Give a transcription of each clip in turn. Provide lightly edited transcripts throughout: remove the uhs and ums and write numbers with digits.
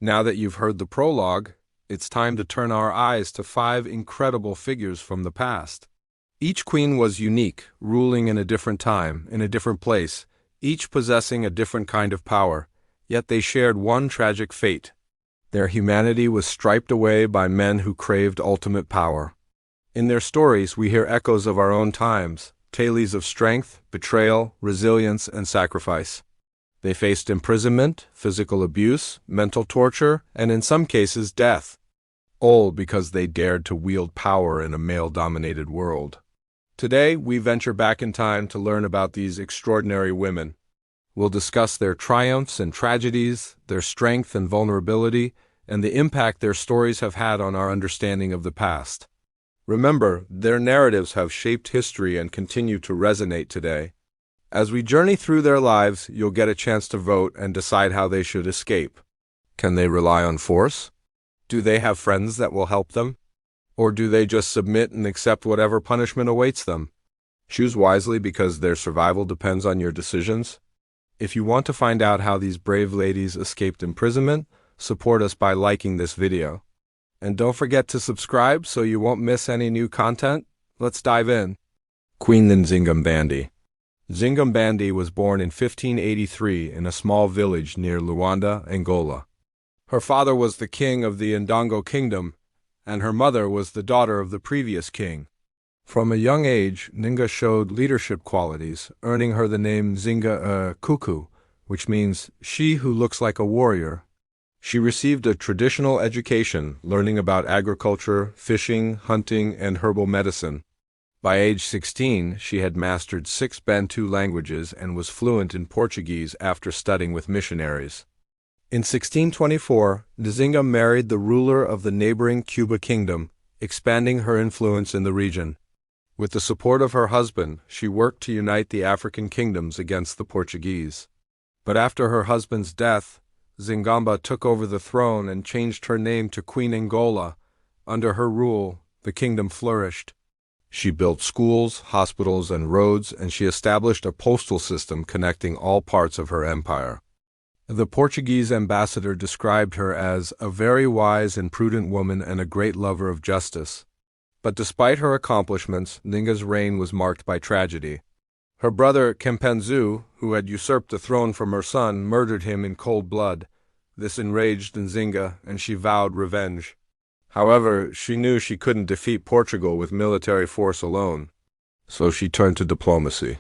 Now that you've heard the prologue, it's time to turn our eyes to 5 incredible figures from the past. Each queen was unique, ruling in a different time, in a different place, each possessing a different kind of power, yet they shared one tragic fate. Their humanity was striped away by men who craved ultimate power. In their stories, we hear echoes of our own times, tales of strength, betrayal, resilience, and sacrifice. They faced imprisonment, physical abuse, mental torture, and in some cases death, all because they dared to wield power in a male-dominated world. Today, we venture back in time to learn about these extraordinary women. We'll discuss their triumphs and tragedies, their strength and vulnerability, and the impact their stories have had on our understanding of the past. Remember, their narratives have shaped history and continue to resonate today. As we journey through their lives, you'll get a chance to vote and decide how they should escape. Can they rely on force? Do they have friends that will help them? Or do they just submit and accept whatever punishment awaits them? Choose wisely because their survival depends on your decisions. If you want to find out how these brave ladies escaped imprisonment, support us by liking this video. And don't forget to subscribe so you won't miss any new content. Let's dive in. Queen Nzinga. Nzinga was born in 1583 in a small village near Luanda, Angola. Her father was the king of the Ndongo kingdom, and her mother was the daughter of the previous king. From a young age, Nzinga showed leadership qualities, earning her the name Nzinga Kuku, which means she who looks like a warrior. She received a traditional education, learning about agriculture, fishing, hunting, and herbal medicine. By age 16, she had mastered 6 Bantu languages and was fluent in Portuguese after studying with missionaries. In 1624, Nzinga married the ruler of the neighboring Cuba kingdom, expanding her influence in the region. With the support of her husband, she worked to unite the African kingdoms against the Portuguese. But after her husband's death, Nzinga took over the throne and changed her name to Queen Angola. Under her rule, the kingdom flourished. She built schools, hospitals, and roads, and she established a postal system connecting all parts of her empire. The Portuguese ambassador described her as a very wise and prudent woman and a great lover of justice. But despite her accomplishments, Nzinga's reign was marked by tragedy. Her brother Kempenzu, who had usurped the throne from her son, murdered him in cold blood. This enraged Nzinga, and she vowed revenge. However, she knew she couldn't defeat Portugal with military force alone, so she turned to diplomacy.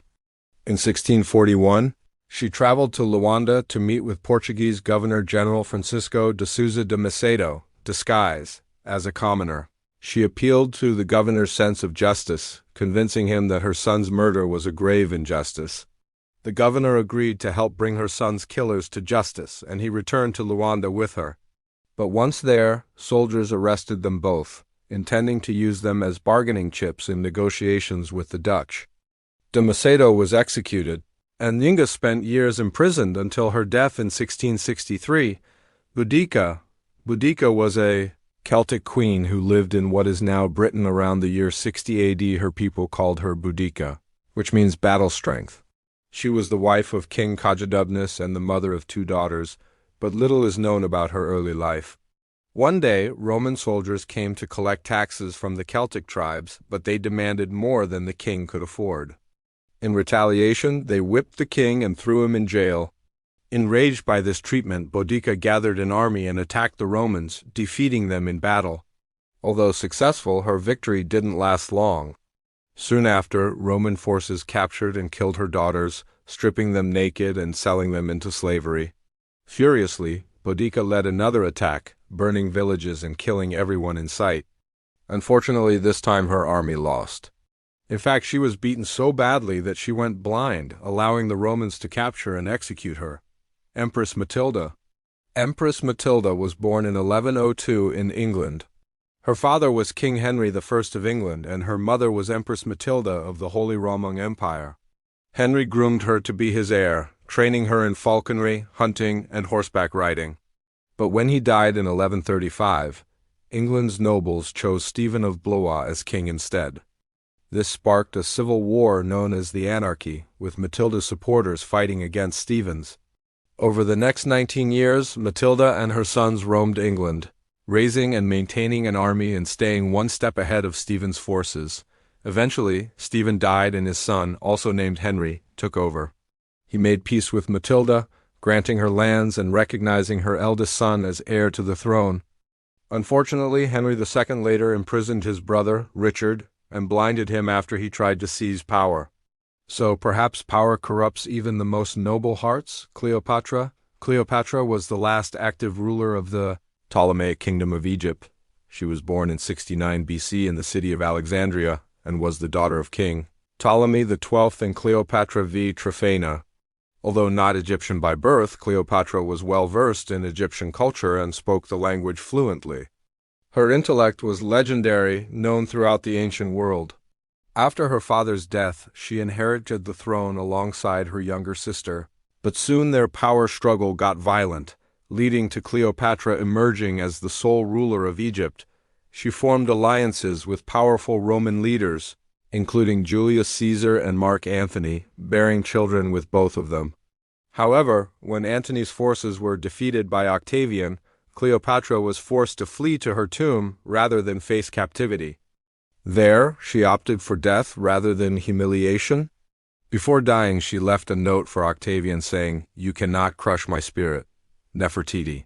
In 1641, she traveled to Luanda to meet with Portuguese Governor-General Francisco de Souza de Macedo, disguised as a commoner. She appealed to the governor's sense of justice, convincing him that her son's murder was a grave injustice. The governor agreed to help bring her son's killers to justice, and he returned to Luanda with her. But once there, soldiers arrested them both, intending to use them as bargaining chips in negotiations with the Dutch. De Macedo was executed, and Nzinga spent years imprisoned until her death in 1663. Boudica was a Celtic queen who lived in what is now Britain around the year 60 AD. Her people called her Boudica, which means battle strength. She was the wife of King Kajadubnis and the mother of 2 daughters, but little is known about her early life. One day, Roman soldiers came to collect taxes from the Celtic tribes, but they demanded more than the king could afford. In retaliation, they whipped the king and threw him in jail. Enraged by this treatment, Boudica gathered an army and attacked the Romans, defeating them in battle. Although successful, her victory didn't last long. Soon after, Roman forces captured and killed her daughters, stripping them naked and selling them into slavery. Furiously, Boudica led another attack, burning villages and killing everyone in sight. Unfortunately, this time her army lost. In fact, she was beaten so badly that she went blind, allowing the Romans to capture and execute her. Empress Matilda. Empress Matilda was born in 1102 in England. Her father was King Henry I of England, and her mother was Empress Matilda of the Holy Roman Empire. Henry groomed her to be his heir, training her in falconry, hunting, and horseback riding. But when he died in 1135, England's nobles chose Stephen of Blois as king instead. This sparked a civil war known as the Anarchy, with Matilda's supporters fighting against Stephen's. Over the next 19 years, Matilda and her sons roamed England, raising and maintaining an army and staying one step ahead of Stephen's forces. Eventually, Stephen died and his son, also named Henry, took over. He made peace with Matilda, granting her lands and recognizing her eldest son as heir to the throne. Unfortunately, Henry II later imprisoned his brother, Richard, and blinded him after he tried to seize power. So perhaps power corrupts even the most noble hearts? Cleopatra was the last active ruler of the Ptolemaic Kingdom of Egypt. She was born in 69 BC in the city of Alexandria and was the daughter of King Ptolemy XII and Cleopatra v. Tryphena. Although not Egyptian by birth, Cleopatra was well versed in Egyptian culture and spoke the language fluently. Her intellect was legendary, known throughout the ancient world. After her father's death, she inherited the throne alongside her younger sister, but soon their power struggle got violent, leading to Cleopatra emerging as the sole ruler of Egypt. She formed alliances with powerful Roman leaders, including Julius Caesar and Mark Antony, bearing children with both of them. However, when Antony's forces were defeated by Octavian, Cleopatra was forced to flee to her tomb rather than face captivity. There, she opted for death rather than humiliation. Before dying, she left a note for Octavian saying, "You cannot crush my spirit." Nefertiti.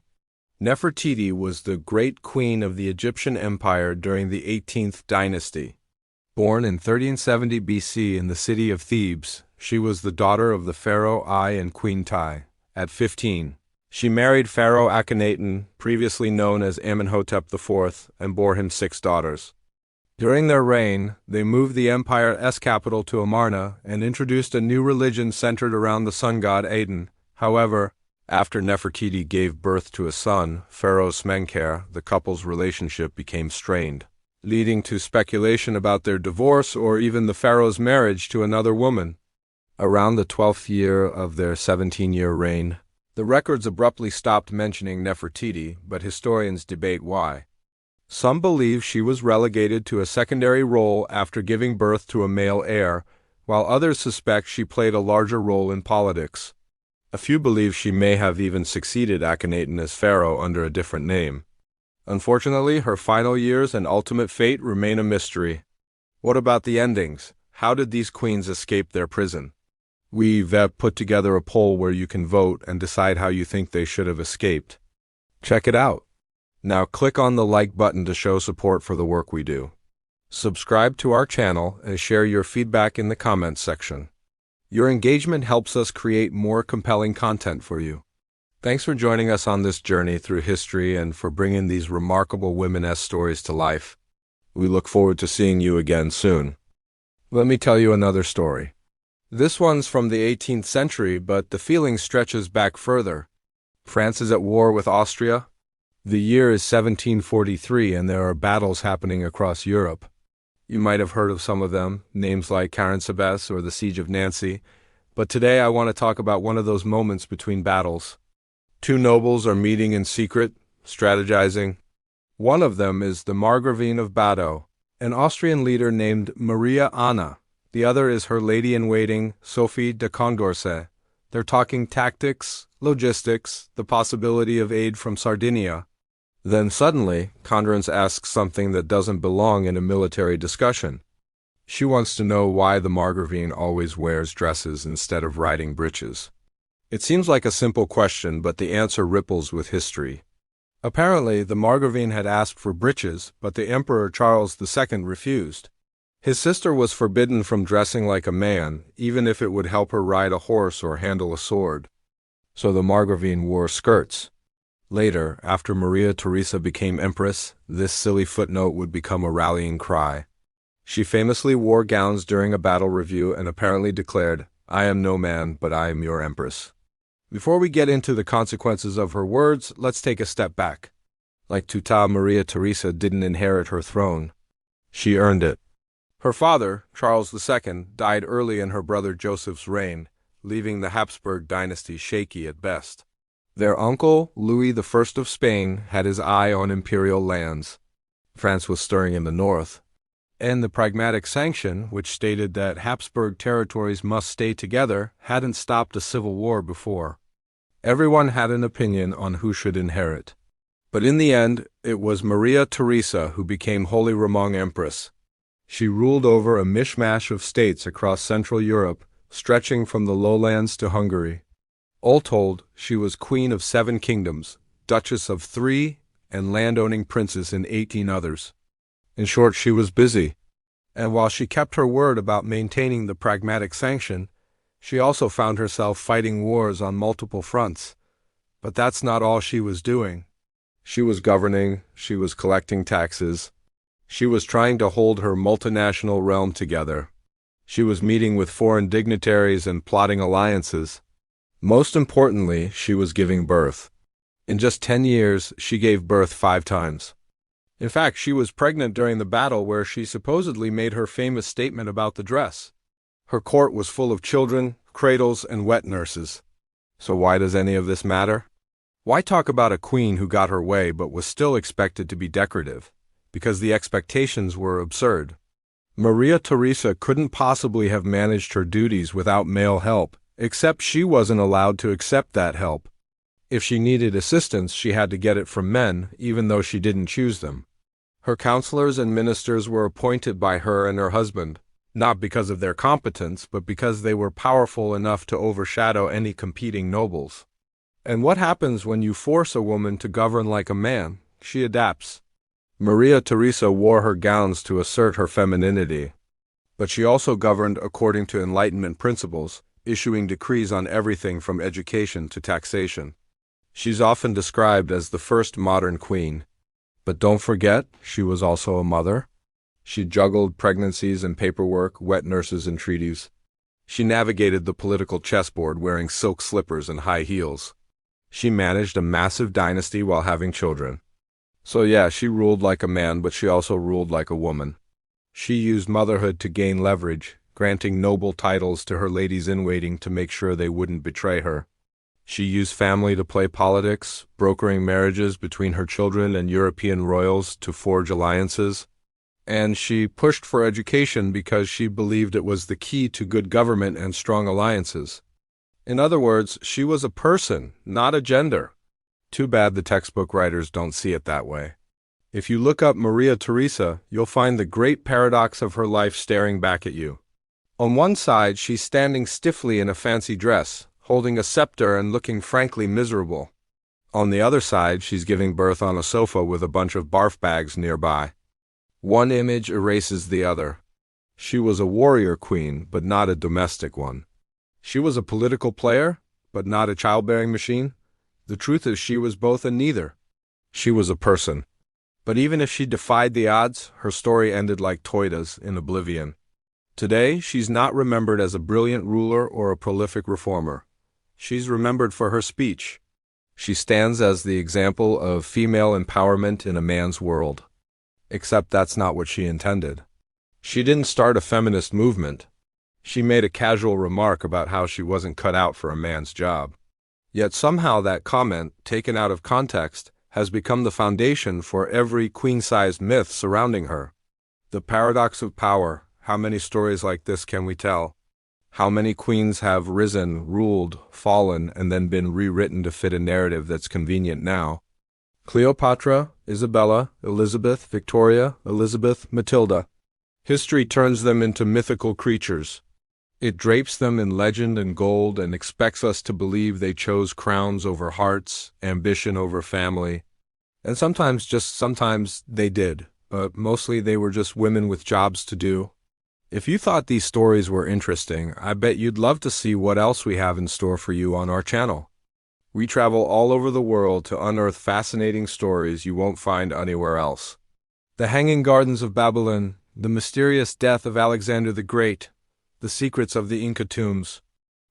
Nefertiti was the great queen of the Egyptian Empire during the 18th dynasty. Born in 1370 BC in the city of Thebes, she was the daughter of the pharaoh Ai and Queen Tai. At 15, she married Pharaoh Akhenaten, previously known as Amenhotep IV, and bore him 6 daughters. During their reign, they moved the empire's capital to Amarna and introduced a new religion centered around the sun god Aten. However, after Nefertiti gave birth to a son, Pharaoh Smenkhare, the couple's relationship became strained, leading to speculation about their divorce or even the pharaoh's marriage to another woman. Around the 12th year of their 17-year reign, the records abruptly stopped mentioning Nefertiti, but historians debate why. Some believe she was relegated to a secondary role after giving birth to a male heir, while others suspect she played a larger role in politics. A few believe she may have even succeeded Akhenaten as pharaoh under a different name. Unfortunately, her final years and ultimate fate remain a mystery. What about the endings? How did these queens escape their prison? We've put together a poll where you can vote and decide how you think they should have escaped. Check it out. Now click on the like button to show support for the work we do. Subscribe to our channel and share your feedback in the comments section. Your engagement helps us create more compelling content for you. Thanks for joining us on this journey through history and for bringing these remarkable women-esque stories to life. We look forward to seeing you again soon. Let me tell you another story. This one's from the 18th century, but the feeling stretches back further. France is at war with Austria. The year is 1743 and there are battles happening across Europe. You might have heard of some of them, names like Caron-Sebes or the Siege of Nancy, but today I want to talk about one of those moments between battles. 2 nobles are meeting in secret, strategizing. One of them is the Margravine of Badow, an Austrian leader named Maria Anna. The other is her lady-in-waiting, Sophie de Condorcet. They're talking tactics, logistics, the possibility of aid from Sardinia. Then suddenly, Condorcet asks something that doesn't belong in a military discussion. She wants to know why the Margravine always wears dresses instead of riding breeches. It seems like a simple question, but the answer ripples with history. Apparently, the Margravine had asked for breeches, but the Emperor Charles II refused. His sister was forbidden from dressing like a man, even if it would help her ride a horse or handle a sword. So the Margravine wore skirts. Later, after Maria Theresa became empress, this silly footnote would become a rallying cry. She famously wore gowns during a battle review and apparently declared, "I am no man, but I am your empress." Before we get into the consequences of her words, let's take a step back. Like Teuta, Maria Theresa didn't inherit her throne. She earned it. Her father, Charles II, died early in her brother Joseph's reign, leaving the Habsburg dynasty shaky at best. Their uncle, Louis I of Spain, had his eye on imperial lands. France was stirring in the north, and the Pragmatic Sanction, which stated that Habsburg territories must stay together, hadn't stopped a civil war before. Everyone had an opinion on who should inherit. But in the end, it was Maria Theresa who became Holy Roman Empress. She ruled over a mishmash of states across Central Europe, stretching from the lowlands to Hungary. All told, she was queen of 7 kingdoms, duchess of 3, and landowning princess in 18 others. In short, she was busy. And while she kept her word about maintaining the pragmatic sanction, she also found herself fighting wars on multiple fronts. But that's not all she was doing. She was governing, she was collecting taxes, she was trying to hold her multinational realm together. She was meeting with foreign dignitaries and plotting alliances. Most importantly, she was giving birth. In just 10 years, she gave birth 5 times. In fact, she was pregnant during the battle where she supposedly made her famous statement about the dress. Her court was full of children, cradles, and wet nurses. So why does any of this matter? Why talk about a queen who got her way but was still expected to be decorative? Because the expectations were absurd. Maria Theresa couldn't possibly have managed her duties without male help, except she wasn't allowed to accept that help. If she needed assistance, she had to get it from men, even though she didn't choose them. Her counselors and ministers were appointed by her and her husband, not because of their competence, but because they were powerful enough to overshadow any competing nobles. And what happens when you force a woman to govern like a man? She adapts. Maria Theresa wore her gowns to assert her femininity. But she also governed according to Enlightenment principles, issuing decrees on everything from education to taxation. She's often described as the first modern queen. But don't forget, she was also a mother. She juggled pregnancies and paperwork, wet nurses and treaties. She navigated the political chessboard wearing silk slippers and high heels. She managed a massive dynasty while having children. So yeah, she ruled like a man, but she also ruled like a woman. She used motherhood to gain leverage, granting noble titles to her ladies-in-waiting to make sure they wouldn't betray her. She used family to play politics, brokering marriages between her children and European royals to forge alliances. And she pushed for education because she believed it was the key to good government and strong alliances. In other words, she was a person, not a gender. Too bad the textbook writers don't see it that way. If you look up Maria Theresa, you'll find the great paradox of her life staring back at you. On one side, she's standing stiffly in a fancy dress, holding a scepter and looking frankly miserable. On the other side, she's giving birth on a sofa with a bunch of barf bags nearby. One image erases the other. She was a warrior queen, but not a domestic one. She was a political player, but not a childbearing machine. The truth is she was both and neither. She was a person. But even if she defied the odds, her story ended like Teuta's in oblivion. Today, she's not remembered as a brilliant ruler or a prolific reformer. She's remembered for her speech. She stands as the example of female empowerment in a man's world. Except that's not what she intended. She didn't start a feminist movement. She made a casual remark about how she wasn't cut out for a man's job. Yet somehow that comment, taken out of context, has become the foundation for every queen-sized myth surrounding her. The paradox of power. How many stories like this can we tell? How many queens have risen, ruled, fallen, and then been rewritten to fit a narrative that's convenient now? Cleopatra, Isabella, Elizabeth, Victoria, Elizabeth, Matilda. History turns them into mythical creatures. It drapes them in legend and gold and expects us to believe they chose crowns over hearts, ambition over family. And sometimes they did, but mostly they were just women with jobs to do. If you thought these stories were interesting, I bet you'd love to see what else we have in store for you on our channel. We travel all over the world to unearth fascinating stories you won't find anywhere else. The Hanging Gardens of Babylon, the mysterious death of Alexander the Great, the secrets of the Inca tombs.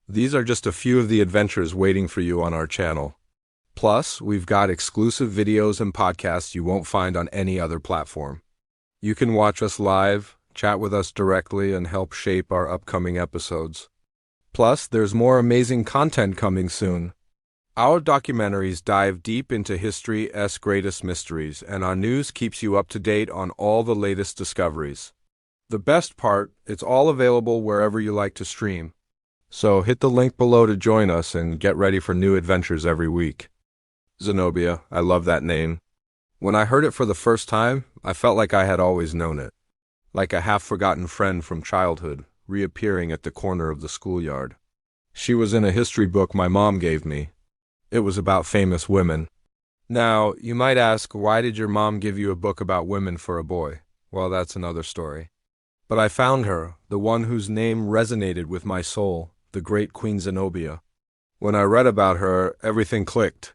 These are just a few of the adventures waiting for you on our channel. Plus, we've got exclusive videos and podcasts you won't find on any other platform. You can watch us live, chat with us directly, and help shape our upcoming episodes. Plus, there's more amazing content coming soon. Our documentaries dive deep into history's greatest mysteries, and our news keeps you up to date on all the latest discoveries. The best part, it's all available wherever you like to stream. So hit the link below to join us and get ready for new adventures every week. Zenobia, I love that name. When I heard it for the first time, I felt like I had always known it. Like a half-forgotten friend from childhood, reappearing at the corner of the schoolyard. She was in a history book my mom gave me. It was about famous women. Now, you might ask, why did your mom give you a book about women for a boy? Well, that's another story. But I found her, the one whose name resonated with my soul, the great Queen Zenobia. When I read about her, everything clicked.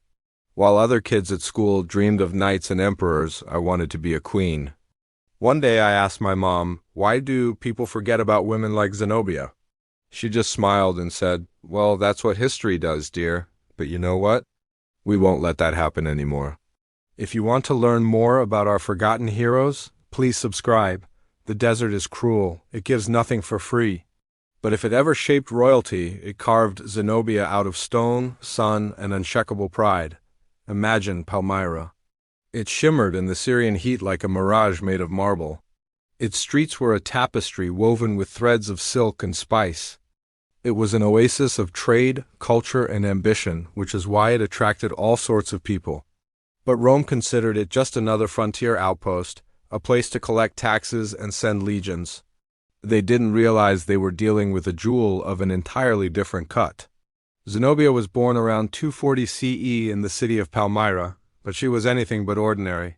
While other kids at school dreamed of knights and emperors, I wanted to be a queen. One day I asked my mom, why do people forget about women like Zenobia? She just smiled and said, well, that's what history does, dear. But you know what? We won't let that happen anymore. If you want to learn more about our forgotten heroes, please subscribe. The desert is cruel. It gives nothing for free. But if it ever shaped royalty, it carved Zenobia out of stone, sun, and unshakable pride. Imagine Palmyra. It shimmered in the Syrian heat like a mirage made of marble. Its streets were a tapestry woven with threads of silk and spice. It was an oasis of trade, culture, and ambition, which is why it attracted all sorts of people. But Rome considered it just another frontier outpost, a place to collect taxes and send legions. They didn't realize they were dealing with a jewel of an entirely different cut. Zenobia was born around 240 CE in the city of Palmyra, but she was anything but ordinary.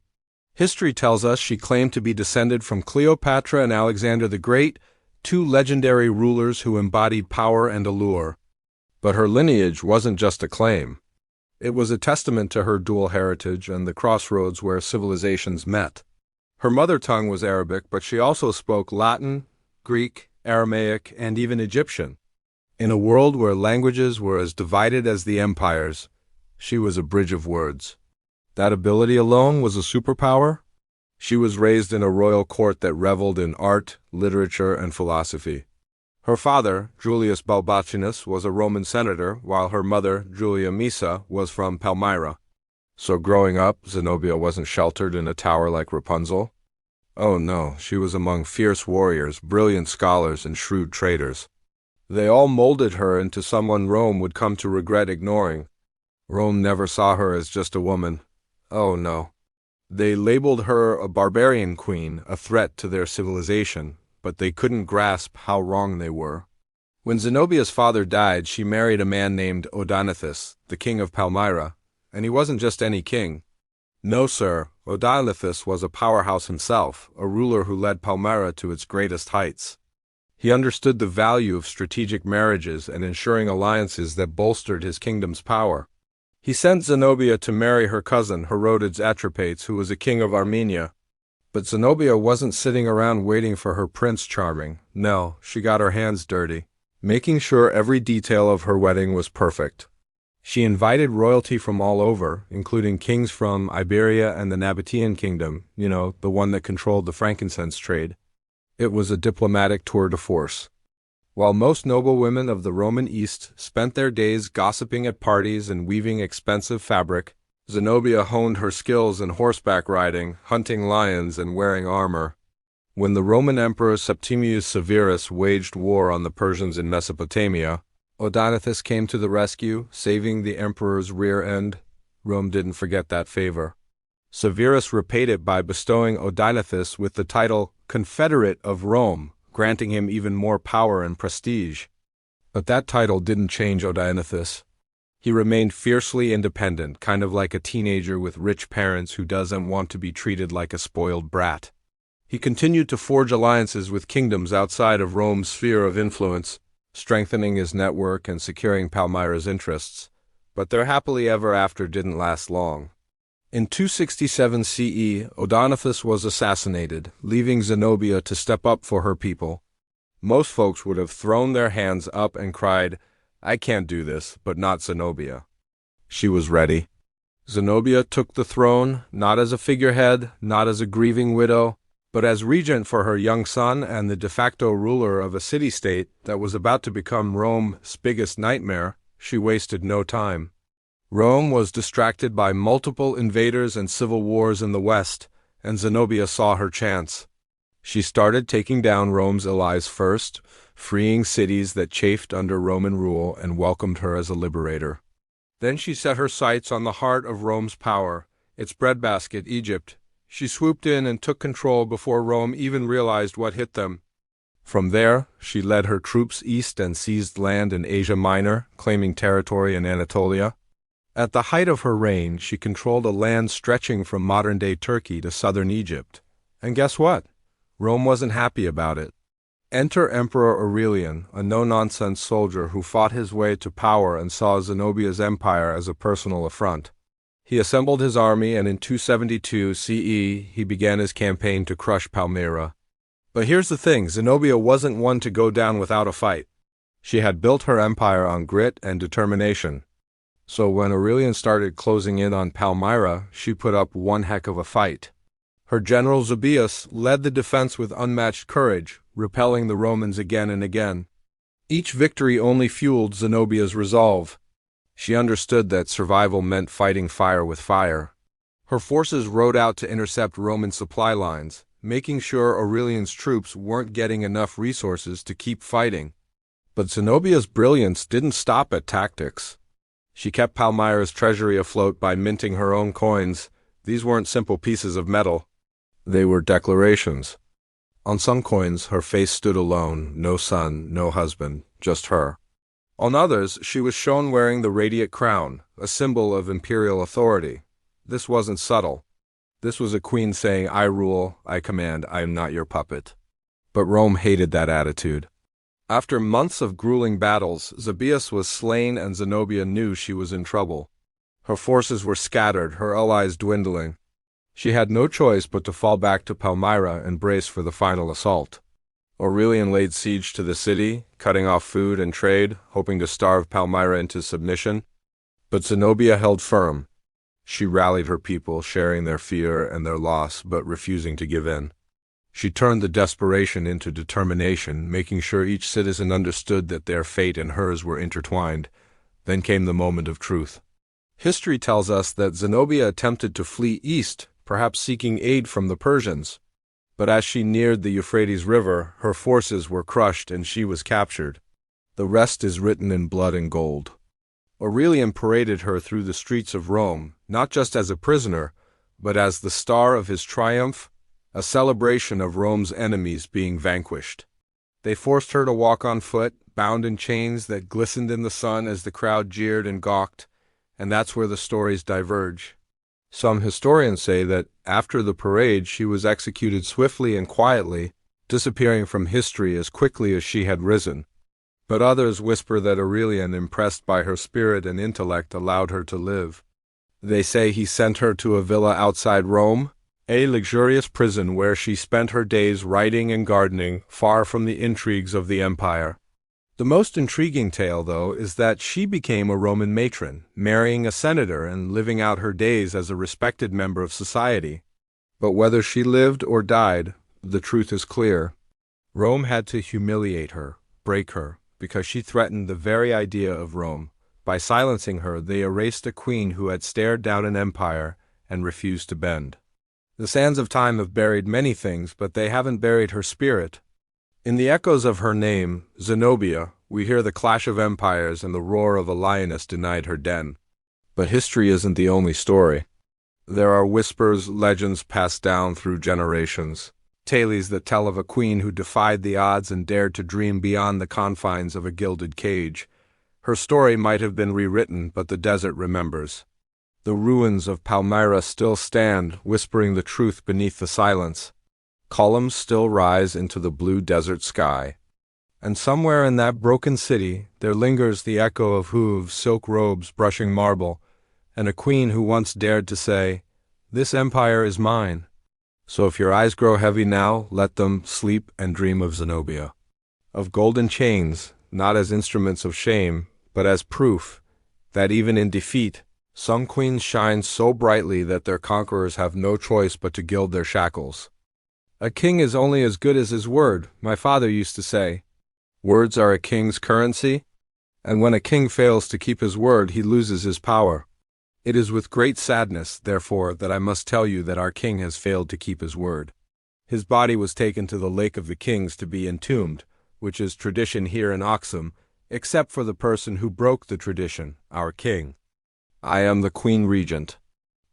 History tells us she claimed to be descended from Cleopatra and Alexander the Great, two legendary rulers who embodied power and allure. But her lineage wasn't just a claim. It was a testament to her dual heritage and the crossroads where civilizations met. Her mother tongue was Arabic, but she also spoke Latin, Greek, Aramaic, and even Egyptian. In a world where languages were as divided as the empires, she was a bridge of words. That ability alone was a superpower. She was raised in a royal court that reveled in art, literature, and philosophy. Her father, Julius Balbacinus, was a Roman senator, while her mother, Julia Misa, was from Palmyra. So growing up, Zenobia wasn't sheltered in a tower like Rapunzel. Oh no, she was among fierce warriors, brilliant scholars, and shrewd traders. They all molded her into someone Rome would come to regret ignoring. Rome never saw her as just a woman. Oh no. They labeled her a barbarian queen, a threat to their civilization, but they couldn't grasp how wrong they were. When Zenobia's father died, she married a man named Odaenathus, the king of Palmyra, and he wasn't just any king. No, sir, Odaenathus was a powerhouse himself, a ruler who led Palmyra to its greatest heights. He understood the value of strategic marriages and ensuring alliances that bolstered his kingdom's power. He sent Zenobia to marry her cousin, Herodes Atrepates, who was a king of Armenia. But Zenobia wasn't sitting around waiting for her Prince Charming. No, she got her hands dirty, making sure every detail of her wedding was perfect. She invited royalty from all over, including kings from Iberia and the Nabatean kingdom, the one that controlled the frankincense trade. It was a diplomatic tour de force. While most noble women of the Roman East spent their days gossiping at parties and weaving expensive fabric, Zenobia honed her skills in horseback riding, hunting lions, and wearing armor. When the Roman Emperor Septimius Severus waged war on the Persians in Mesopotamia, Odaenathus came to the rescue, saving the emperor's rear end. Rome didn't forget that favor. Severus repaid it by bestowing Odaenathus with the title Confederate of Rome, granting him even more power and prestige. But that title didn't change Odaenathus. He remained fiercely independent, kind of like a teenager with rich parents who doesn't want to be treated like a spoiled brat. He continued to forge alliances with kingdoms outside of Rome's sphere of influence, strengthening his network and securing Palmyra's interests. But their happily ever after didn't last long. In 267 CE, Odaenathus was assassinated, leaving Zenobia to step up for her people. Most folks would have thrown their hands up and cried, "I can't do this," but not Zenobia. She was ready. Zenobia took the throne, not as a figurehead, not as a grieving widow, but as regent for her young son and the de facto ruler of a city-state that was about to become Rome's biggest nightmare. She wasted no time. Rome was distracted by multiple invaders and civil wars in the west, and Zenobia saw her chance. She started taking down Rome's allies first, freeing cities that chafed under Roman rule and welcomed her as a liberator. Then she set her sights on the heart of Rome's power, its breadbasket, Egypt. She swooped in and took control before Rome even realized what hit them. From there, she led her troops east and seized land in Asia Minor, claiming territory in Anatolia. At the height of her reign, she controlled a land stretching from modern-day Turkey to southern Egypt. And guess what? Rome wasn't happy about it. Enter Emperor Aurelian, a no-nonsense soldier who fought his way to power and saw Zenobia's empire as a personal affront. He assembled his army, and in 272 CE, he began his campaign to crush Palmyra. But here's the thing, Zenobia wasn't one to go down without a fight. She had built her empire on grit and determination. So when Aurelian started closing in on Palmyra, she put up one heck of a fight. Her general Zenobia led the defense with unmatched courage, repelling the Romans again and again. Each victory only fueled Zenobia's resolve. She understood that survival meant fighting fire with fire. Her forces rode out to intercept Roman supply lines, making sure Aurelian's troops weren't getting enough resources to keep fighting. But Zenobia's brilliance didn't stop at tactics. She kept Palmyra's treasury afloat by minting her own coins. These weren't simple pieces of metal. They were declarations. On some coins, her face stood alone, no son, no husband, just her. On others, she was shown wearing the radiant crown, a symbol of imperial authority. This wasn't subtle. This was a queen saying, "I rule, I command, I am not your puppet." But Rome hated that attitude. After months of grueling battles, Zenobia was slain and Zenobia knew she was in trouble. Her forces were scattered, her allies dwindling. She had no choice but to fall back to Palmyra and brace for the final assault. Aurelian laid siege to the city, cutting off food and trade, hoping to starve Palmyra into submission. But Zenobia held firm. She rallied her people, sharing their fear and their loss, but refusing to give in. She turned the desperation into determination, making sure each citizen understood that their fate and hers were intertwined. Then came the moment of truth. History tells us that Zenobia attempted to flee east, perhaps seeking aid from the Persians. But as she neared the Euphrates River, her forces were crushed and she was captured. The rest is written in blood and gold. Aurelian paraded her through the streets of Rome, not just as a prisoner, but as the star of his triumph, a celebration of Rome's enemies being vanquished. They forced her to walk on foot, bound in chains that glistened in the sun as the crowd jeered and gawked, and that's where the stories diverge. Some historians say that after the parade she was executed swiftly and quietly, disappearing from history as quickly as she had risen. But others whisper that Aurelian, impressed by her spirit and intellect, allowed her to live. They say he sent her to a villa outside Rome, a luxurious prison where she spent her days writing and gardening, far from the intrigues of the empire. The most intriguing tale, though, is that she became a Roman matron, marrying a senator and living out her days as a respected member of society. But whether she lived or died, the truth is clear. Rome had to humiliate her, break her, because she threatened the very idea of Rome. By silencing her, they erased a queen who had stared down an empire and refused to bend. The sands of time have buried many things, but they haven't buried her spirit. In the echoes of her name, Zenobia, we hear the clash of empires and the roar of a lioness denied her den. But history isn't the only story. There are whispers, legends passed down through generations, tales that tell of a queen who defied the odds and dared to dream beyond the confines of a gilded cage. Her story might have been rewritten, but the desert remembers. The ruins of Palmyra still stand, whispering the truth beneath the silence. Columns still rise into the blue desert sky. And somewhere in that broken city, there lingers the echo of hooves, silk robes brushing marble, and a queen who once dared to say, "This empire is mine." So if your eyes grow heavy now, let them sleep and dream of Zenobia. Of golden chains, not as instruments of shame, but as proof that even in defeat, some queens shine so brightly that their conquerors have no choice but to gild their shackles. A king is only as good as his word, my father used to say. Words are a king's currency, and when a king fails to keep his word, he loses his power. It is with great sadness, therefore, that I must tell you that our king has failed to keep his word. His body was taken to the Lake of the Kings to be entombed, which is tradition here in Aksum, except for the person who broke the tradition, our king. I am the Queen Regent.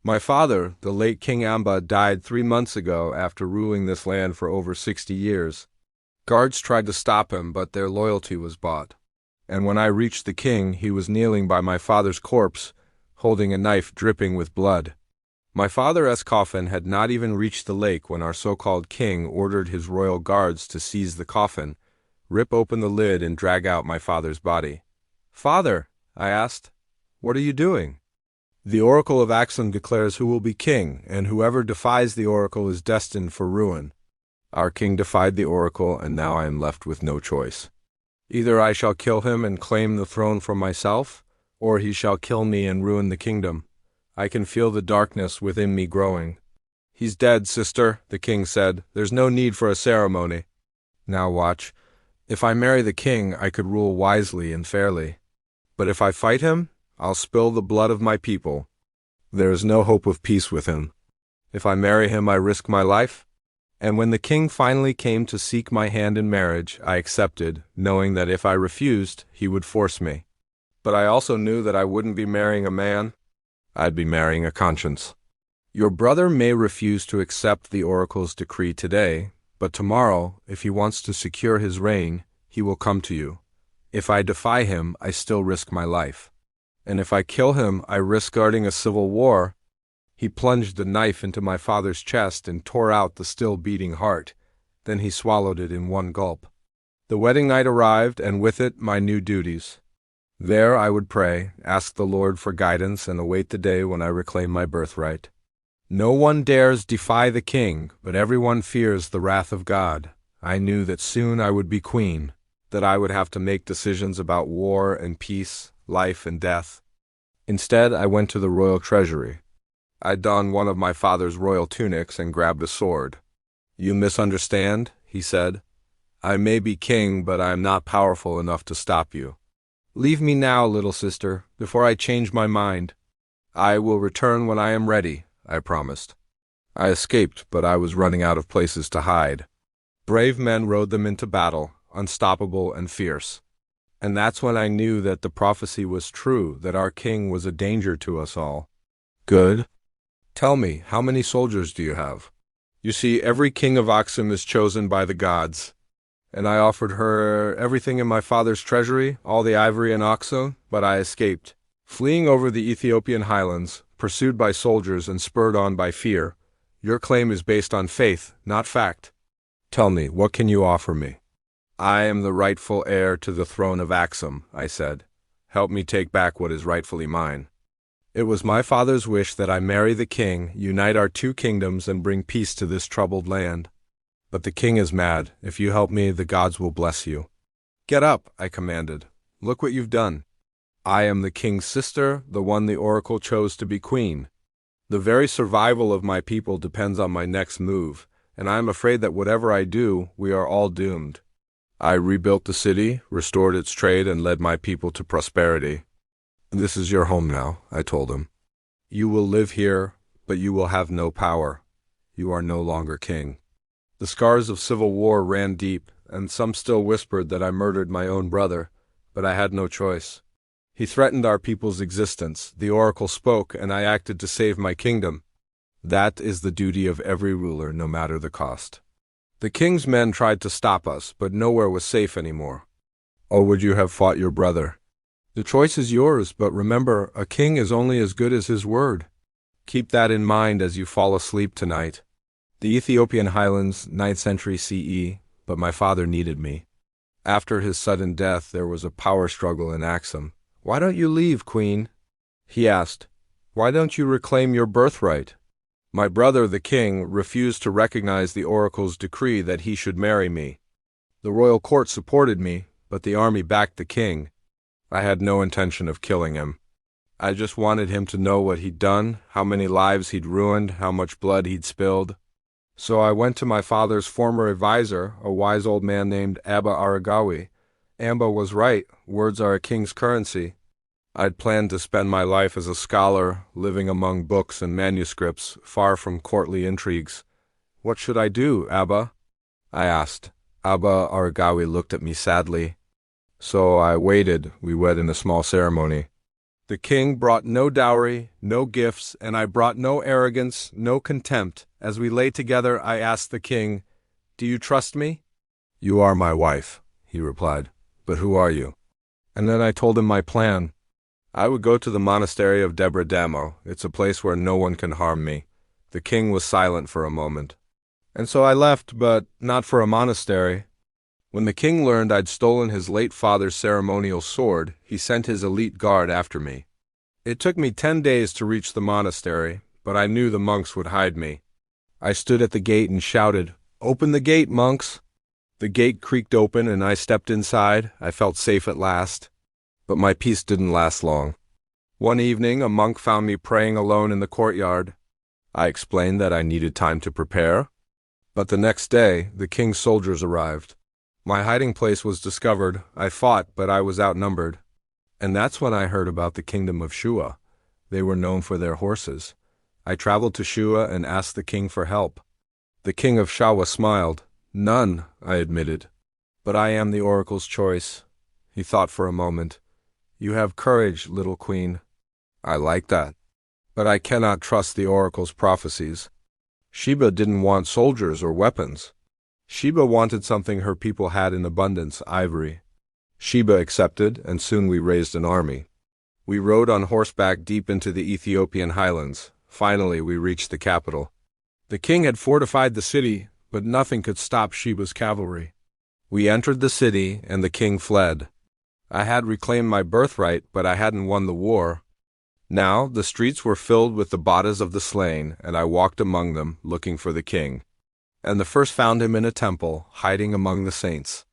My father, the late King Amba, died 3 months ago after ruling this land for over 60 years. Guards tried to stop him, but their loyalty was bought. And when I reached the king, he was kneeling by my father's corpse, holding a knife dripping with blood. My father's coffin had not even reached the lake when our so-called king ordered his royal guards to seize the coffin, rip open the lid, and drag out my father's body. "Father," I asked, "what are you doing?" "The oracle of Aksum declares who will be king, and whoever defies the oracle is destined for ruin. Our king defied the oracle, and now I am left with no choice. Either I shall kill him and claim the throne for myself, or he shall kill me and ruin the kingdom. I can feel the darkness within me growing." "He's dead, sister," the king said. "There's no need for a ceremony. Now watch. If I marry the king, I could rule wisely and fairly. But if I fight him, I'll spill the blood of my people. There is no hope of peace with him. If I marry him, I risk my life." And when the king finally came to seek my hand in marriage, I accepted, knowing that if I refused, he would force me. But I also knew that I wouldn't be marrying a man. I'd be marrying a conscience. Your brother may refuse to accept the oracle's decree today, but tomorrow, if he wants to secure his reign, he will come to you. If I defy him, I still risk my life. And if I kill him, I risk starting a civil war. He plunged the knife into my father's chest and tore out the still beating heart. Then he swallowed it in one gulp. The wedding night arrived, and with it my new duties. There I would pray, ask the Lord for guidance, and await the day when I reclaim my birthright. No one dares defy the king, but everyone fears the wrath of God. I knew that soon I would be queen, that I would have to make decisions about war and peace, life and death. Instead, I went to the royal treasury. I donned one of my father's royal tunics and grabbed a sword. "You misunderstand," he said. "I may be king, but I am not powerful enough to stop you. Leave me now, little sister, before I change my mind." "I will return when I am ready," I promised. I escaped, but I was running out of places to hide. Brave men rode them into battle, unstoppable and fierce. And that's when I knew that the prophecy was true, that our king was a danger to us all. "Good. Tell me, how many soldiers do you have?" "You see, every king of Aksum is chosen by the gods. And I offered her everything in my father's treasury, all the ivory in Aksum, but I escaped. Fleeing over the Ethiopian highlands, pursued by soldiers and spurred on by fear. Your claim is based on faith, not fact. Tell me, what can you offer me?" "I am the rightful heir to the throne of Aksum," I said. "Help me take back what is rightfully mine." It was my father's wish that I marry the king, unite our 2 kingdoms, and bring peace to this troubled land. But the king is mad. If you help me, the gods will bless you. "Get up," I commanded. "Look what you've done. I am the king's sister, the one the oracle chose to be queen. The very survival of my people depends on my next move, and I am afraid that whatever I do, we are all doomed." I rebuilt the city, restored its trade, and led my people to prosperity. "This is your home now," I told him. "You will live here, but you will have no power. You are no longer king." The scars of civil war ran deep, and some still whispered that I murdered my own brother, but I had no choice. He threatened our people's existence. The oracle spoke, and I acted to save my kingdom. That is the duty of every ruler, no matter the cost. The king's men tried to stop us, but nowhere was safe anymore. Or would you have fought your brother? The choice is yours, but remember, a king is only as good as his word. Keep that in mind as you fall asleep tonight. The Ethiopian highlands, 9th century CE, but my father needed me. After his sudden death, there was a power struggle in Aksum. "Why don't you leave, Queen?" he asked. "Why don't you reclaim your birthright?" My brother, the king, refused to recognize the oracle's decree that he should marry me. The royal court supported me, but the army backed the king. I had no intention of killing him. I just wanted him to know what he'd done, how many lives he'd ruined, how much blood he'd spilled. So I went to my father's former advisor, a wise old man named Abba Aragawi. Amba was right, words are a king's currency. I'd planned to spend my life as a scholar, living among books and manuscripts, far from courtly intrigues. What should I do, Abba? I asked. Abba Aragawi looked at me sadly. So I waited. We wed in a small ceremony. The king brought no dowry, no gifts, and I brought no arrogance, no contempt. As we lay together, I asked the king, "Do you trust me?" "You are my wife," he replied. "But who are you?" And then I told him my plan. I would go to the monastery of Debre Damo. It's a place where no one can harm me. The king was silent for a moment. And so I left, but not for a monastery. When the king learned I'd stolen his late father's ceremonial sword, he sent his elite guard after me. It took me 10 days to reach the monastery, but I knew the monks would hide me. I stood at the gate and shouted, "Open the gate, monks!" The gate creaked open and I stepped inside. I felt safe at last. But my peace didn't last long. One evening, a monk found me praying alone in the courtyard. I explained that I needed time to prepare. But the next day, the king's soldiers arrived. My hiding place was discovered. I fought, but I was outnumbered. And that's when I heard about the kingdom of Shua. They were known for their horses. I traveled to Shua and asked the king for help. The king of Shawa smiled. "None," I admitted. "But I am the oracle's choice." He thought for a moment. "You have courage, little queen." I like that. But I cannot trust the oracle's prophecies. Sheba didn't want soldiers or weapons. Sheba wanted something her people had in abundance, ivory. Sheba accepted, and soon we raised an army. We rode on horseback deep into the Ethiopian highlands. Finally, we reached the capital. The king had fortified the city, but nothing could stop Sheba's cavalry. We entered the city, and the king fled. I had reclaimed my birthright, but I hadn't won the war. Now the streets were filled with the bodies of the slain, and I walked among them, looking for the king. And the first found him in a temple, hiding among the saints.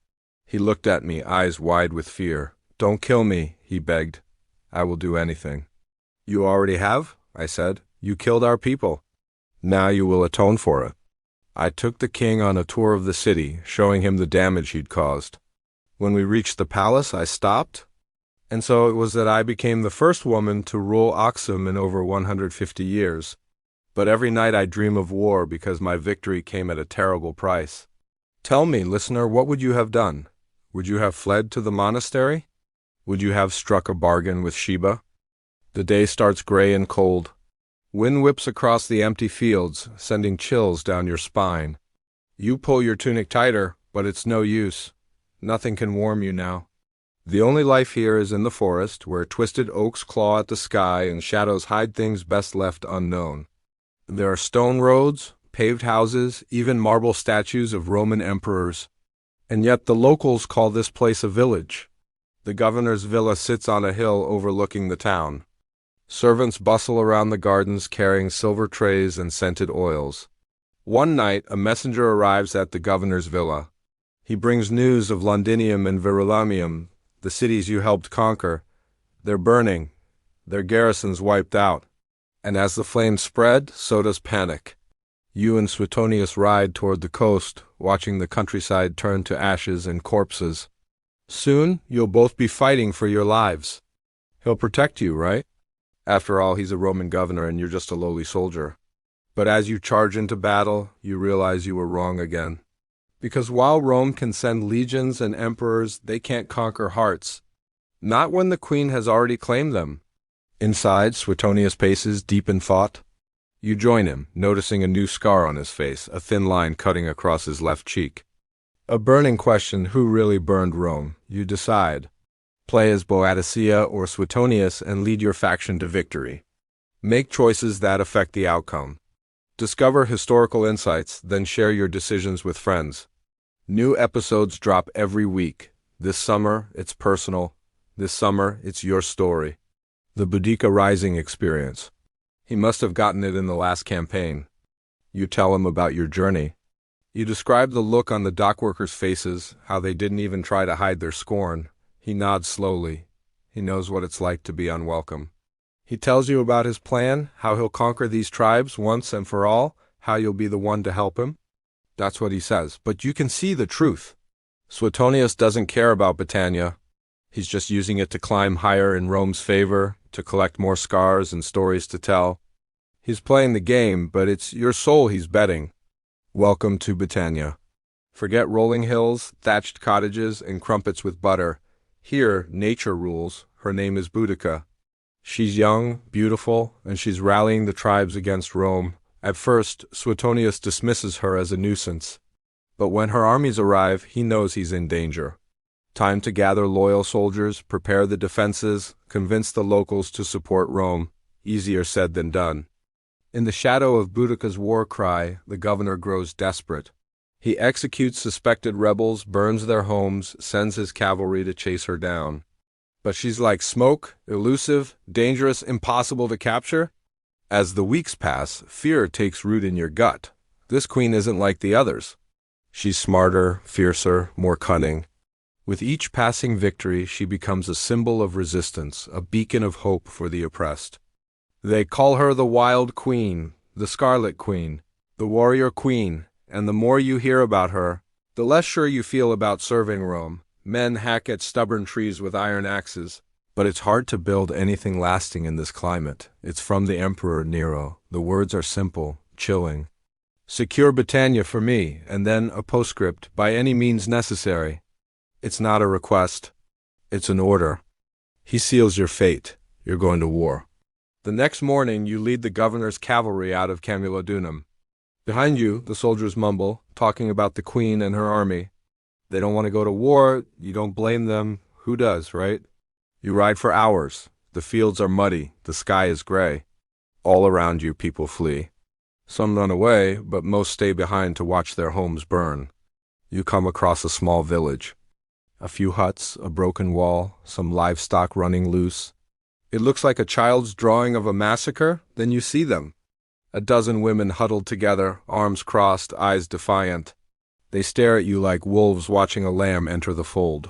He looked at me, eyes wide with fear. "Don't kill me," he begged. "I will do anything." "You already have," I said. "You killed our people. Now you will atone for it." I took the king on a tour of the city, showing him the damage he'd caused. When we reached the palace, I stopped. And so it was that I became the first woman to rule Aksum in over 150 years. But every night I dream of war because my victory came at a terrible price. Tell me, listener, what would you have done? Would you have fled to the monastery? Would you have struck a bargain with Sheba? The day starts gray and cold. Wind whips across the empty fields, sending chills down your spine. You pull your tunic tighter, but it's no use. Nothing can warm you now. The only life here is in the forest, where twisted oaks claw at the sky and shadows hide things best left unknown. There are stone roads, paved houses, even marble statues of Roman emperors. And yet the locals call this place a village. The governor's villa sits on a hill overlooking the town. Servants bustle around the gardens carrying silver trays and scented oils. One night, a messenger arrives at the governor's villa. He brings news of Londinium and Verulamium, the cities you helped conquer. They're burning, their garrisons wiped out. And as the flames spread, so does panic. You and Suetonius ride toward the coast, watching the countryside turn to ashes and corpses. Soon, you'll both be fighting for your lives. He'll protect you, right? After all, he's a Roman governor and you're just a lowly soldier. But as you charge into battle, you realize you were wrong again. Because while Rome can send legions and emperors, they can't conquer hearts. Not when the queen has already claimed them. Inside, Suetonius paces, deep in thought. You join him, noticing a new scar on his face, a thin line cutting across his left cheek. A burning question: who really burned Rome? You decide. Play as Boadicea or Suetonius and lead your faction to victory. Make choices that affect the outcome. Discover historical insights, then share your decisions with friends. New episodes drop every week. This summer, it's personal. This summer, it's your story. The Boudica Rising experience. He must have gotten it in the last campaign. You tell him about your journey. You describe the look on the dockworkers' faces, how they didn't even try to hide their scorn. He nods slowly. He knows what it's like to be unwelcome. He tells you about his plan, how he'll conquer these tribes once and for all, how you'll be the one to help him. That's what he says, but you can see the truth. Suetonius doesn't care about Britannia. He's just using it to climb higher in Rome's favor, to collect more scars and stories to tell. He's playing the game, but it's your soul he's betting. Welcome to Britannia. Forget rolling hills, thatched cottages, and crumpets with butter. Here, nature rules. Her name is Boudica. She's young, beautiful, and she's rallying the tribes against Rome. At first, Suetonius dismisses her as a nuisance. But when her armies arrive, he knows he's in danger. Time to gather loyal soldiers, prepare the defenses, convince the locals to support Rome. Easier said than done. In the shadow of Boudica's war cry, the governor grows desperate. He executes suspected rebels, burns their homes, sends his cavalry to chase her down. But she's like smoke, elusive, dangerous, impossible to capture. As the weeks pass, fear takes root in your gut. This queen isn't like the others. She's smarter, fiercer, more cunning. With each passing victory, she becomes a symbol of resistance, a beacon of hope for the oppressed. They call her the Wild Queen, the Scarlet Queen, the Warrior Queen, and the more you hear about her, the less sure you feel about serving Rome. Men hack at stubborn trees with iron axes, but it's hard to build anything lasting in this climate. It's from the Emperor Nero. The words are simple, chilling. Secure Britannia for me, and then a postscript, by any means necessary. It's not a request. It's an order. He seals your fate. You're going to war. The next morning, you lead the governor's cavalry out of Camulodunum. Behind you, the soldiers mumble, talking about the queen and her army. They don't want to go to war. You don't blame them. Who does, right? You ride for hours. The fields are muddy. The sky is gray. All around you, people flee. Some run away, but most stay behind to watch their homes burn. You come across a small village. A few huts, a broken wall, some livestock running loose. It looks like a child's drawing of a massacre, then you see them. A dozen women huddled together, arms crossed, eyes defiant. They stare at you like wolves watching a lamb enter the fold.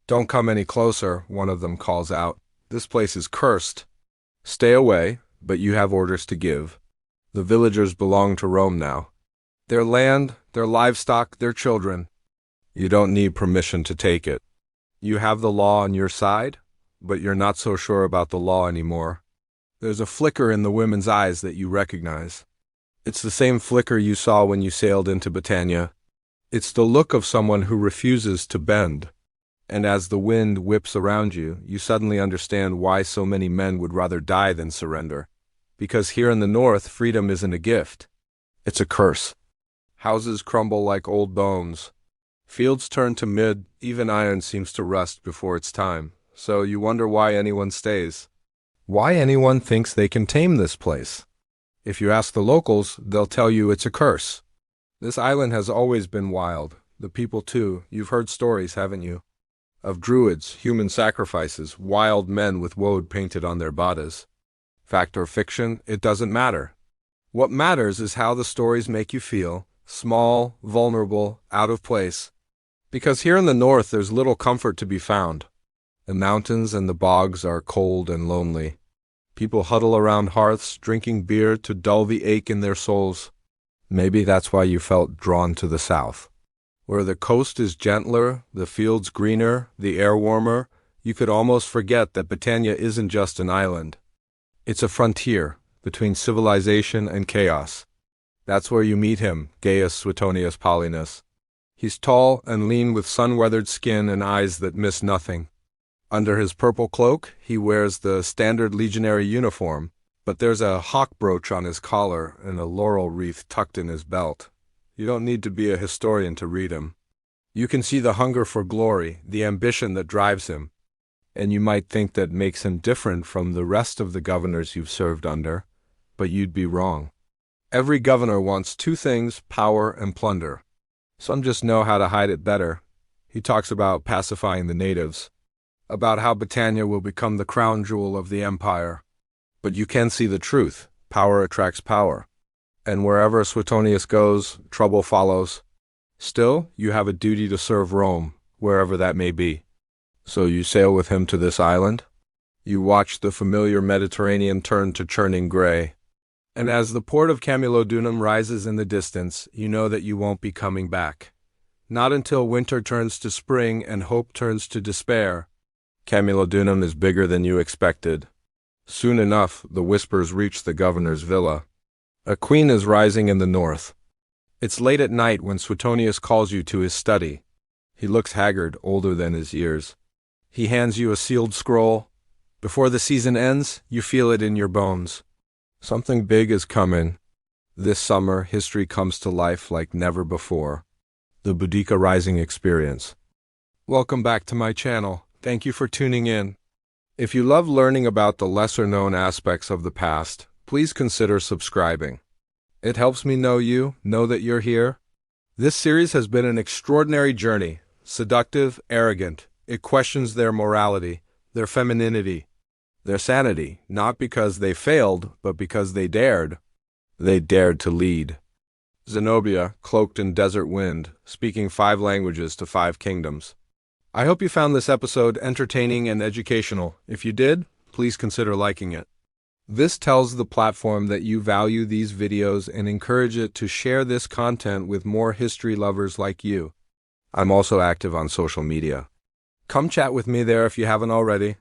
Don't come any closer, one of them calls out. This place is cursed. Stay away, but you have orders to give. The villagers belong to Rome now. Their land, their livestock, their children. You don't need permission to take it. You have the law on your side, but you're not so sure about the law anymore. There's a flicker in the women's eyes that you recognize. It's the same flicker you saw when you sailed into Britannia. It's the look of someone who refuses to bend. And as the wind whips around you, you suddenly understand why so many men would rather die than surrender. Because here in the north, freedom isn't a gift. It's a curse. Houses crumble like old bones. Fields turn to mud, even iron seems to rust before its time. So you wonder why anyone stays. Why anyone thinks they can tame this place. If you ask the locals, they'll tell you it's a curse. This island has always been wild. The people too. You've heard stories, haven't you? Of druids, human sacrifices, wild men with woad painted on their bodies. Fact or fiction, it doesn't matter. What matters is how the stories make you feel, small, vulnerable, out of place. Because here in the north there's little comfort to be found. The mountains and the bogs are cold and lonely. People huddle around hearths, drinking beer to dull the ache in their souls. Maybe that's why you felt drawn to the south. Where the coast is gentler, the fields greener, the air warmer, you could almost forget that Britannia isn't just an island. It's a frontier between civilization and chaos. That's where you meet him, Gaius Suetonius Paulinus. He's tall and lean with sun-weathered skin and eyes that miss nothing. Under his purple cloak, he wears the standard legionary uniform, but there's a hawk brooch on his collar and a laurel wreath tucked in his belt. You don't need to be a historian to read him. You can see the hunger for glory, the ambition that drives him. And you might think that makes him different from the rest of the governors you've served under, but you'd be wrong. Every governor wants two things, power and plunder. Some just know how to hide it better. He talks about pacifying the natives, about how Britannia will become the crown jewel of the empire. But you can see the truth. Power attracts power. And wherever Suetonius goes, trouble follows. Still, you have a duty to serve Rome, wherever that may be. So you sail with him to this island. You watch the familiar Mediterranean turn to churning gray. And as the port of Camulodunum rises in the distance, you know that you won't be coming back. Not until winter turns to spring and hope turns to despair. Camulodunum is bigger than you expected. Soon enough, the whispers reach the governor's villa. A queen is rising in the north. It's late at night when Suetonius calls you to his study. He looks haggard, older than his years. He hands you a sealed scroll. Before the season ends, you feel it in your bones. Something big is coming. This summer, history comes to life like never before. The Boudica Rising Experience. Welcome back to my channel. Thank you for tuning in. If you love learning about the lesser-known aspects of the past, please consider subscribing. It helps me know that you're here. This series has been an extraordinary journey. Seductive, arrogant. It questions their morality, their femininity, their sanity, not because they failed, but because they dared. They dared to lead. Zenobia, cloaked in desert wind, speaking 5 languages to 5 kingdoms. I hope you found this episode entertaining and educational. If you did, please consider liking it. This tells the platform that you value these videos and encourage it to share this content with more history lovers like you. I'm also active on social media. Come chat with me there if you haven't already.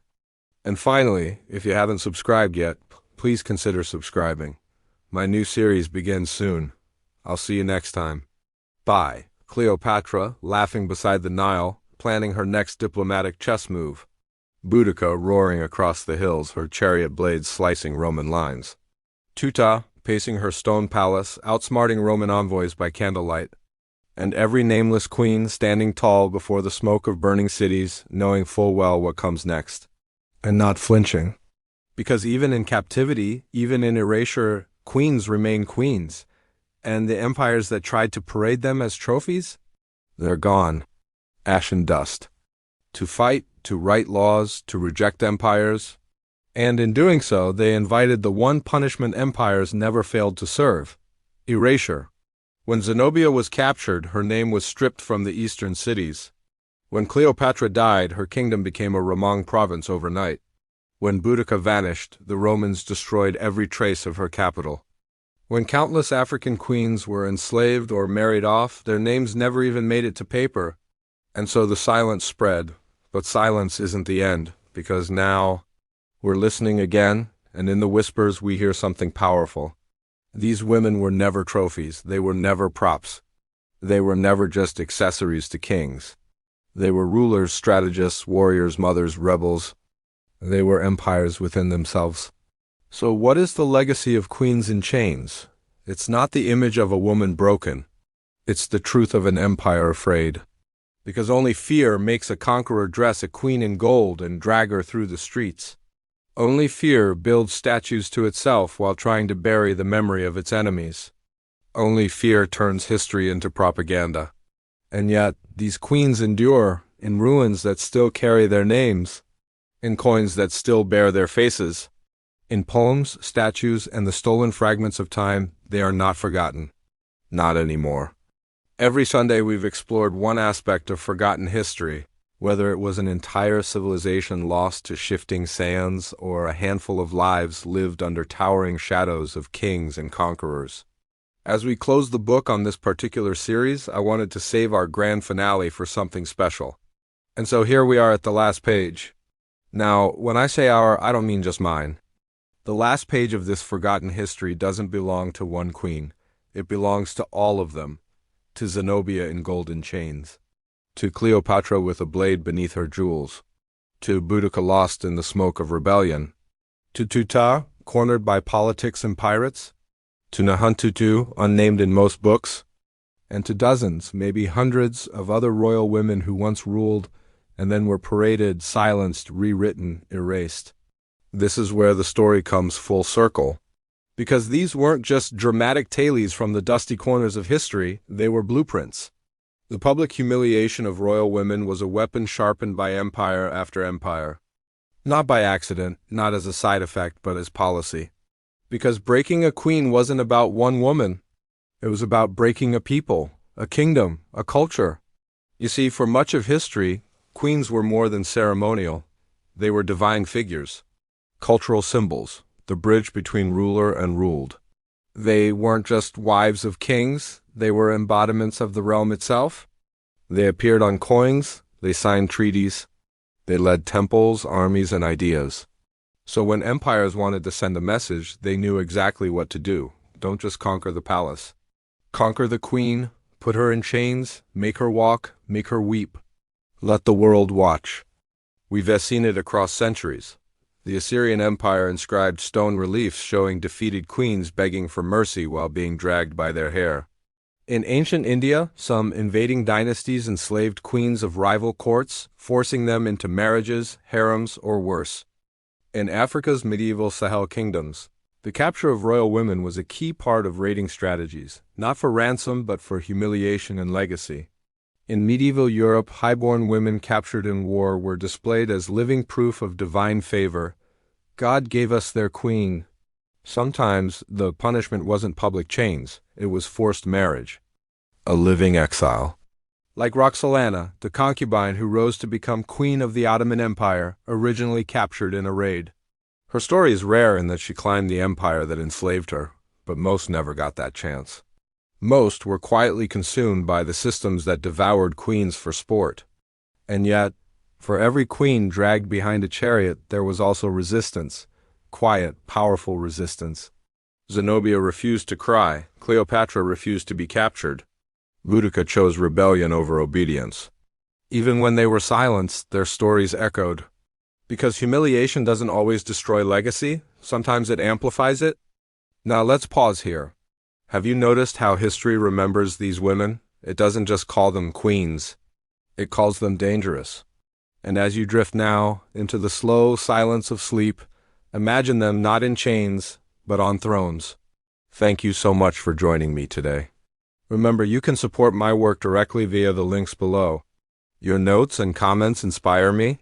And finally, if you haven't subscribed yet, please consider subscribing. My new series begins soon. I'll see you next time. Bye. Cleopatra, laughing beside the Nile, planning her next diplomatic chess move. Boudica roaring across the hills, her chariot blades slicing Roman lines. Teuta, pacing her stone palace, outsmarting Roman envoys by candlelight. And every nameless queen standing tall before the smoke of burning cities, knowing full well what comes next. And not flinching. Because even in captivity, even in erasure, queens remain queens. And the empires that tried to parade them as trophies? They're gone. Ash and dust. To fight, to write laws, to reject empires. And in doing so, they invited the one punishment empires never failed to serve: erasure. When Zenobia was captured, her name was stripped from the eastern cities. When Cleopatra died, her kingdom became a Romang province overnight. When Boudica vanished, the Romans destroyed every trace of her capital. When countless African queens were enslaved or married off, their names never even made it to paper. And so the silence spread. But silence isn't the end, because now we're listening again, and in the whispers we hear something powerful. These women were never trophies. They were never props. They were never just accessories to kings. They were rulers, strategists, warriors, mothers, rebels. They were empires within themselves. So what is the legacy of queens in chains? It's not the image of a woman broken. It's the truth of an empire afraid. Because only fear makes a conqueror dress a queen in gold and drag her through the streets. Only fear builds statues to itself while trying to bury the memory of its enemies. Only fear turns history into propaganda. And yet, these queens endure in ruins that still carry their names, in coins that still bear their faces. In poems, statues, and the stolen fragments of time, they are not forgotten. Not anymore. Every Sunday we've explored one aspect of forgotten history, whether it was an entire civilization lost to shifting sands or a handful of lives lived under towering shadows of kings and conquerors. As we close the book on this particular series, I wanted to save our grand finale for something special. And so here we are at the last page. Now, when I say our, I don't mean just mine. The last page of this forgotten history doesn't belong to one queen. It belongs to all of them. To Zenobia in golden chains, to Cleopatra with a blade beneath her jewels, to Boudica lost in the smoke of rebellion, to Teuta, cornered by politics and pirates, to Nefertiti, unnamed in most books, and to dozens, maybe hundreds of other royal women who once ruled and then were paraded, silenced, rewritten, erased. This is where the story comes full circle. Because these weren't just dramatic tales from the dusty corners of history, they were blueprints. The public humiliation of royal women was a weapon sharpened by empire after empire. Not by accident, not as a side effect, but as policy. Because breaking a queen wasn't about one woman. It was about breaking a people, a kingdom, a culture. You see, for much of history, queens were more than ceremonial. They were divine figures, cultural symbols. The bridge between ruler and ruled. They weren't just wives of kings, they were embodiments of the realm itself. They appeared on coins, they signed treaties, they led temples, armies, and ideas. So when empires wanted to send a message, they knew exactly what to do. Don't just conquer the palace. Conquer the queen, put her in chains, make her walk, make her weep. Let the world watch. We've seen it across centuries. The Assyrian Empire inscribed stone reliefs showing defeated queens begging for mercy while being dragged by their hair. In ancient India, some invading dynasties enslaved queens of rival courts, forcing them into marriages, harems, or worse. In Africa's medieval Sahel kingdoms, the capture of royal women was a key part of raiding strategies, not for ransom but for humiliation and legacy. In medieval Europe, highborn women captured in war were displayed as living proof of divine favor. God gave us their queen. Sometimes the punishment wasn't public chains, it was forced marriage. A living exile. Like Roxolana, the concubine who rose to become queen of the Ottoman Empire, originally captured in a raid. Her story is rare in that she climbed the empire that enslaved her, but most never got that chance. Most were quietly consumed by the systems that devoured queens for sport. And yet, for every queen dragged behind a chariot, there was also resistance. Quiet, powerful resistance. Zenobia refused to cry. Cleopatra refused to be captured. Boudica chose rebellion over obedience. Even when they were silenced, their stories echoed. Because humiliation doesn't always destroy legacy, sometimes it amplifies it. Now let's pause here. Have you noticed how history remembers these women? It doesn't just call them queens. It calls them dangerous. And as you drift now into the slow silence of sleep, imagine them not in chains, but on thrones. Thank you so much for joining me today. Remember, you can support my work directly via the links below. Your notes and comments inspire me,